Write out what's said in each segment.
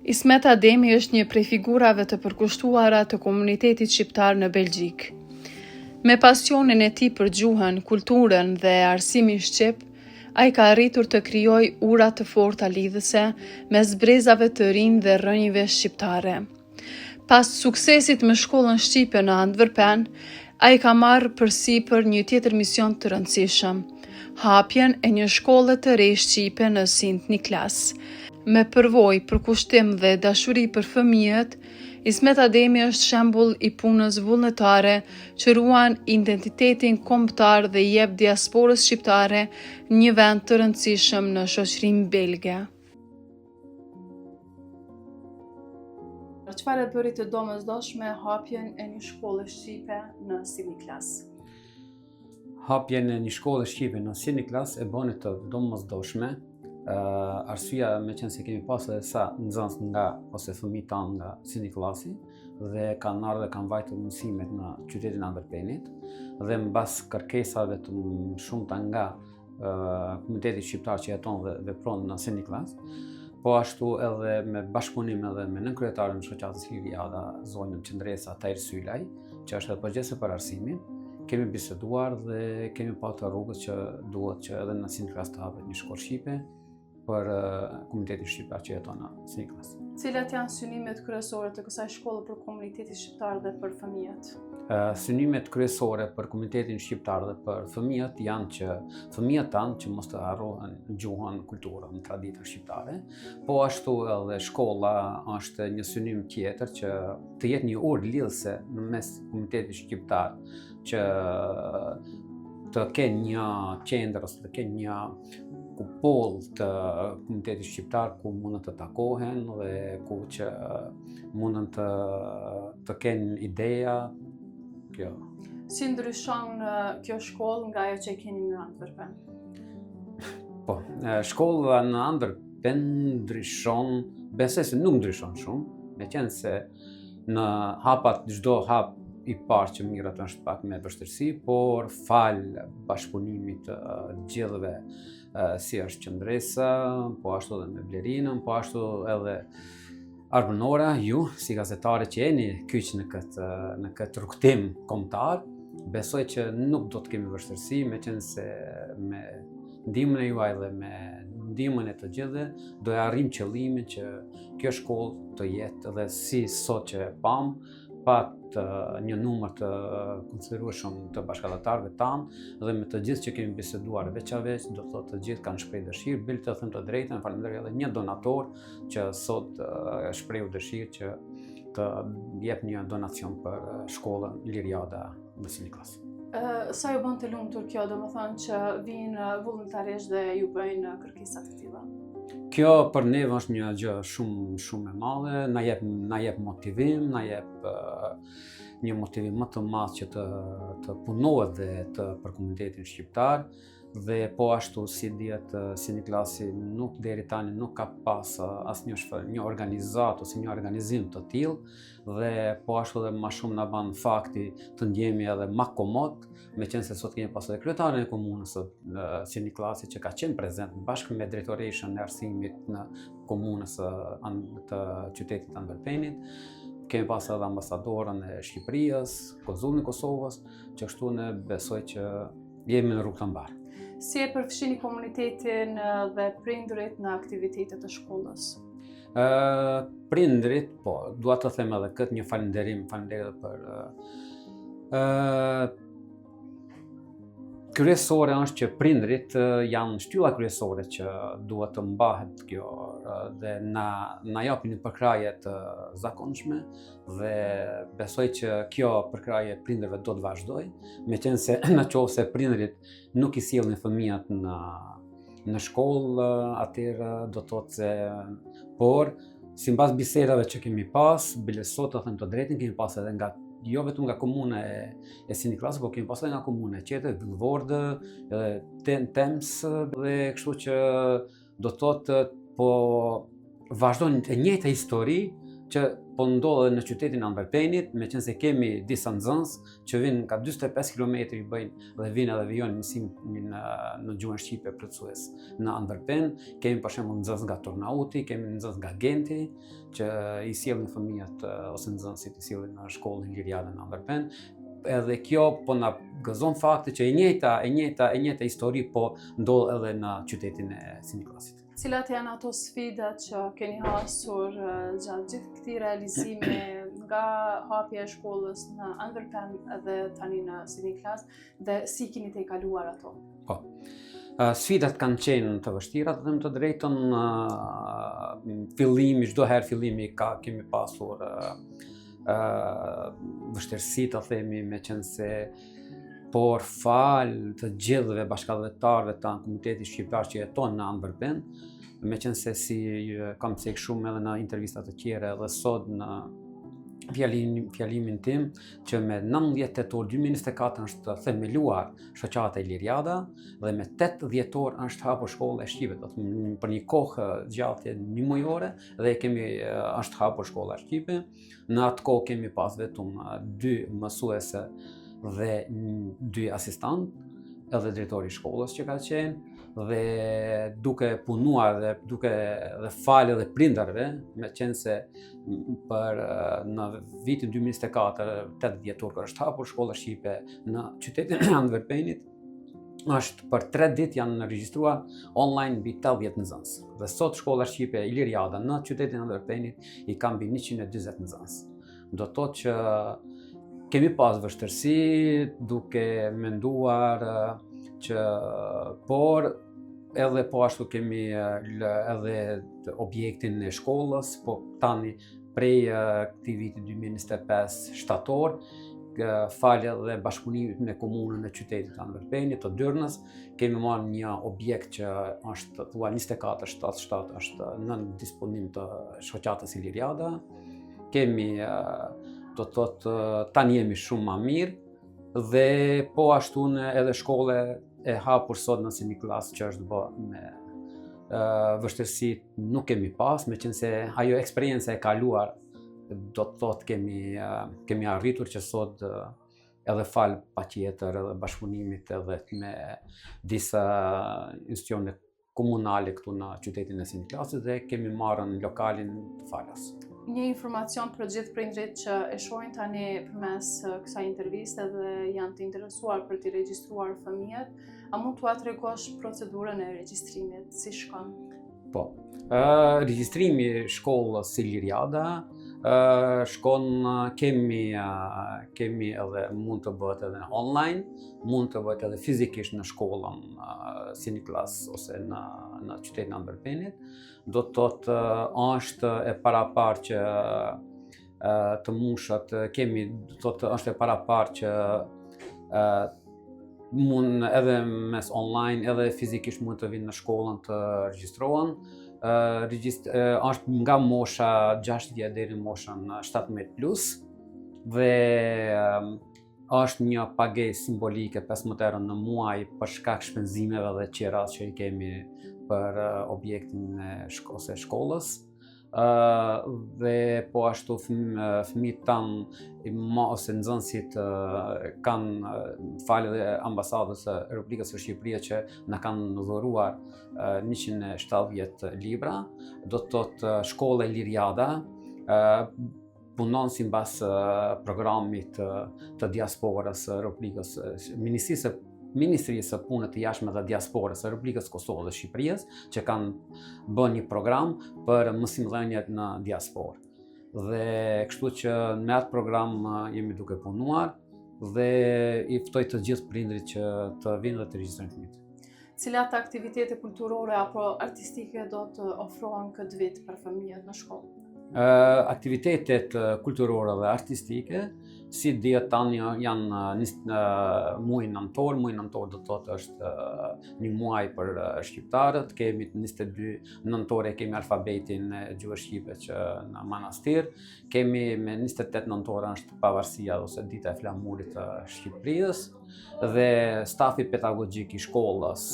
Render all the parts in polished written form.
Ismet Ademi është një prej figurave të përkushtuara të komunitetit shqiptar në Belgjik. Me pasionin e tij për gjuhën, kulturën dhe arsimin shqip, ai ka arritur të krijojë ura të forta lidhëse mes brezave të rinj dhe rrënjëve shqiptare. Pas suksesit me shkollën shqipe në Antwerpen, ai ka marrë përsipër një tjetër mision të rëndësishëm, hapjen e një shkolle të re shqipe në Sint Niklas. Me përvojë, përkushtim dhe dashuri për fëmijët, Ismet Ademi është shembull i punës vullnetare që ruan identitetin kombëtar dhe i jep diasporës shqiptare një vend të rëndësishëm në shoqërinë belge. Çfarë bëri të domosdoshme hapjen e një shkolle shqipe në Sint Niklas? Hapjen e një shkolle shqipe në Sint Niklas e bëni të domosdoshme. Arsyeja me qenë se kemi pas edhe sa nxënës ose fëmijë tanë nga Sint Niklasi dhe kanë ardhur dhe kanë vajtur mësimet në qytetin Antwerpenit dhe mbas kërkesave të shumta nga komuniteti shqiptar që jeton dhe vepron në Sint Niklas, po ashtu edhe me bashkëpunim edhe me nënkryetaren e shoqatës Liriada, zonën Qendresa Tajr Sylaj, që është edhe përgjegjëse për arsimin, kemi biseduar dhe kemi pasur rrugës që duhet që edhe në Sint Niklas të hapet një shkollë shqipe për komunitetin shqiptar që jeton në Sint Niklas. Cilat janë synimet kryesore të kësaj shkolle për komunitetin shqiptar dhe për fëmijët? Synimet kryesore për komunitetin shqiptar dhe për fëmijët janë që fëmijët tanë që mos të harrohen gjuhën, kulturën, traditën shqiptare, po ashtu edhe shkolla është një synim tjetër që të jetë një urë lidhëse në mes komunitetit shqiptar që të kenë një qendër ose të kenë një kupoll të komunitetit shqiptar ku mundën të takohen dhe ku që mundën të kenë ideja. Kjo. Si ndryshon kjo shkollë nga ajo që keni në Antwerpen? Po, shkolla në Antwerpen ndryshon, besoj se nuk ndryshon shumë, me qenë se në hapat çdo hap i parë që mirët është pak me vështirësi, por fal bashkëpunimit të gjithëve si është Qendresa, po ashtu edhe me Blerinën, po ashtu edhe Arbënora, ju si gazetare që jeni kyç në këtë rrugtim kombëtar, besoj që nuk do të kemi vështirësi, me qenë se me ndihmën e juaj dhe me ndihmën e të gjithëve do të arrijmë qëllimin që kjo shkollë të jetë edhe si sot që pam, pat një numër të konsiderueshëm të bashkëdhëtarëve tanë dhe me të gjithë që kemi biseduar veç a veç, do të thotë të gjithë kanë shprehur dëshirë, bile të them të drejtën, falenderoj edhe një donator që sot shprehu dëshirë që të jep një donacion për shkollën Liriada në Sint Niklas. Sa ju bën të lumtur kjo, domethënë që vinë vullnetarisht dhe ju bëjnë kërkesa të tilla? Kjo për neve është një gjë shumë e madhe, na jep motivim, na jep një motivim më të madh që të punohet dhe për komunitetin shqiptar dhe po ashtu si dihet Sint Niklasi nuk deri tani nuk ka pas asnjë organizat ose një organizim të tillë dhe po ashtu edhe më shumë na ban fakti të ndjehemi edhe më komod, me qenë se sot kemi pasur edhe kryetarin e komunës së Sint Niklasit që ka qenë prezent bashkë me drejtoreshën e arsimit në komunës të qytetit Antwerpenit. Kemi pasur edhe ambasadorën e Shqipërisë, konsullin e Kosovës, që kështu ne besoj që jemi në rrugë të mbarë. Si e përfshini komunitetin dhe prindërit në aktivitetet të shkollës? Prindërit, po, dua të them edhe këtë një falënderim për kryesore është që prindërit janë shtylla kryesore që duhet të mbahet kjo dhe na japin një përkraje të zakonshme dhe besoj që kjo përkraje prindërve do të vazhdoj, me qenë se nëse prindërit nuk i sjellin fëmijët në shkollë, atëherë do të thotë se por sipas bisedave që kemi pas, bile sot të them të drejtën, kemi pas edhe nga jo vetëm nga komuna e Sint Niklas, por kemi pasur nga komuna e Qetet, Vilvoorde, edhe Tems dhe kështu që do të thotë po vazhdojnë e njëjta histori që po ndodhe në qytetin Antwerpenit, me qenë se kemi disa nxënës që vinë ka 45 km i bëjnë dhe vinë edhe vijojnë mësimin në gjuhën shqipe plotësues në Antwerpen. Kemi për shembull nxënës nga Tornauti, kemi nxënës nga Genti që i sjellin fëmijët ose nxënësit i sjellin në shkollën Liriada në Antwerpen. Edhe kjo po na gëzon fakti që e njëjta histori po ndodh edhe në qytetin e Siniklasit. Cilat janë ato sfidat që keni hasur gjatë gjithë këtij realizimi nga hapja e shkollës në Antwerpen edhe tani në Siniklas dhe si keni të kaluar ato? Po. Sfidat kanë qenë të vështira, të them të drejtën. Çdo herë fillimi kemi pasur vështirësi të themi, me qenë se por fal të gjithëve bashkëdhëtarëve të Komunitetit Shqiptar që jeton në Antwerpen, me qenë se si kam cek shumë edhe në intervistat të tjera edhe sot në fjalimin tim, që me 19 tetor 2024 është themeluar shoqata Iliriada dhe me 8 dhjetor është hapur shkolla e Shqipe, për një kohë gjatë njëmujore dhe është hapur shkolla e Shqipe. Në atë kohë kemi pas vetëm 2 mësuese dhe 2 asistant, edhe drejtori i shkollës që ka qenë, dhe duke punuar dhe falë edhe prindërve, me qenë se në vitin 2024, 8 dhjetor kër është hapur shkolla shqipe në qytetin e Antwerpenit, është për 3 ditë janë regjistruar online mbi 80 nxënës. Dhe sot shkolla shqipe Iliriada në qytetin e Antwerpenit i ka mbi 140 nxënës. Do të thotë që kemi pas vështirësi duke menduar por edhe po ashtu kemi edhe objektin e shkollës, po tani prej këtij viti 2025 shtator, falë dhe bashkëpunimit me komunën e qytetit Antwerpenit të Dyrnës, kemi marrë një objekt që është thua 24/7 është në disponim të shoqatës Iliriada. Kemi do të thotë tani jemi shumë më mirë dhe po ashtu edhe shkolle e hapur sot në Siniklas që është bë me vështirësi nuk kemi pas, me qenë se ajo eksperjenca e kaluar do të thotë kemi arritur që sot edhe falë patjetër edhe bashkëpunimit edhe me disa institucione komunale këtu në qytetin e Siniklasit dhe kemi marrën lokalin të falas. Një informacion për gjithë prindrit që e shohin tani përmes kësaj interviste dhe janë të interesuar për të regjistruar fëmijët, a mund t'ua tregosh procedurën e regjistrimit, si shkon? Po, regjistrimi shkollës Iliriada shkon, kemi edhe mund të bëhet edhe online, mund të bëhet edhe fizikisht në shkollën Siniklas ose në qytetin Antwerpenit. Do të thotë është e paraparë që të mushët kemi, do të thotë është e paraparë që mund edhe mes online edhe fizikisht mund të vinë në shkollën të regjistrohen. Është nga mosha 6 vjeç deri në moshën 17+ dhe është një pagesë simbolike 15 euro në muaj për shkak shpenzimeve dhe qerat që i kemi për objektin e shkollës. Dhe po ashtu fëmijët tanë ose nxënësit kanë falë dhe ambasadës së Republikës së Shqipërisë që na kanë dhuruar 170 libra. Do të thotë shkolla Iliriada punon sipas programit të diasporës së Republikës, Ministrisë së Punës të Jashtme dhe Diasporës së Republikës Kosovës dhe Shqipërisë, që kanë bërë një program për mësimdhënjet në diasporë. Dhe kështu që me atë program jemi duke punuar dhe i ftoj të gjithë prindrit që të vinë dhe të regjistrojnë fëmijët. Cilat aktivitete kulturore apo artistike do të ofrohen këtë vit për fëmijët në shkollë? Aktivitetet kulturore dhe artistike, si dihet tani janë muaj nëntor. Muaj nëntor do të thotë është një muaj për shqiptarët. Kemi 22 nëntore kemi alfabetin e gjuhës shqipe që në manastir. Kemi me 28 nëntore është pavarësia ose dita e flamurit të Shqipërisë dhe stafi pedagogjik i shkollës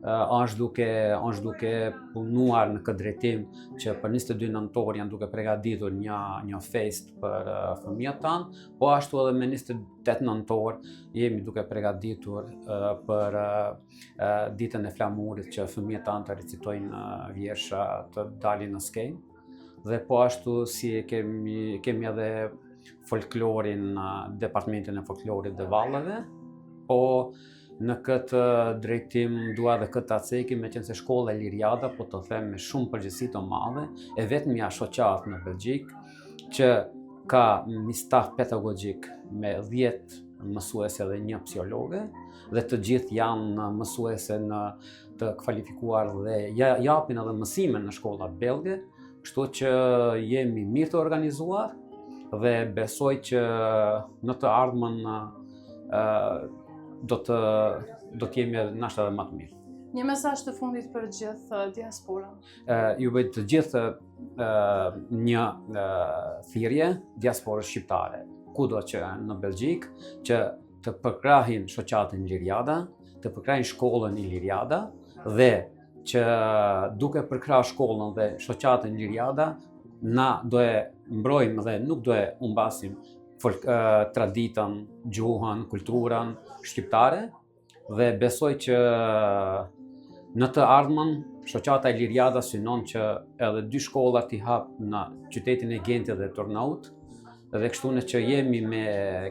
është duke punuar në këtë drejtim që për 22 nëntor janë duke përgatitur një fest për fëmijët tanë, po ashtu edhe me 28 nëntor jemi duke përgatitur për ditën e flamurit që fëmijët tanë të recitojnë vjersha të dalin në skenjë. Dhe po ashtu si kemi edhe folklorin, departamentin e folklorit dhe vallave, po në këtë drejtim dua dhe këtë ta cekim, me qenë se shkolla e Liriada, po të them me shumë përgjegjësi të madhe, e vetmja shoqatë në Belgjik që ka një staf pedagogjik me 10 mësuese dhe 1 psikologe, dhe të gjithë janë mësuese të kvalifikuar dhe japin edhe mësime në shkolla belge, kështu që jemi mirë të organizuar dhe besoj që në të ardhmen do të jemi nashta edhe më të mirë. Një mesazh të fundit për gjithë diasporën. Ju bëj të gjithë një thirrje diasporës shqiptare, kudo që në Belgjik, që të përkrahin shoqatën Liriada, të përkrahin shkollën i Liriada dhe që duke përkrahur shkollën dhe shoqatën Liriada, na do e mbrojmë dhe nuk do e humbasim traditën, gjuhën, kulturën shqiptare, dhe besoj që në të ardhmen shoqata e Liriada synon që edhe 2 shkolla t'i hap në qytetin e Gentit dhe Tornaut, dhe kështu në që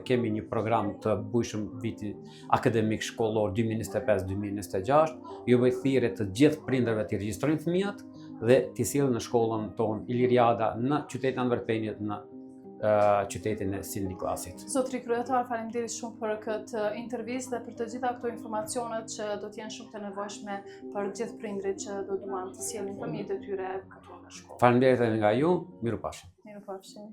kemi një program të bujshëm viti akademik shkollor 2025-2026, ju bëj thirrje të gjithë prindërve të regjistrojnë fëmijët dhe t'i sjellin në shkollën tonë Iliriada në qytetin Antverpenit, në qytetin e Sil Niklasit. Zotri kryetar, faleminderit shumë për këtë intervistë dhe për të gjitha këto informacionet që do të jenë shumë të nevojshme për gjithë prindrit që do duan të sjellin fëmijët e tyre këtu në shkollë. Faleminderit edhe nga ju, mirupafshim. Mirupafshim.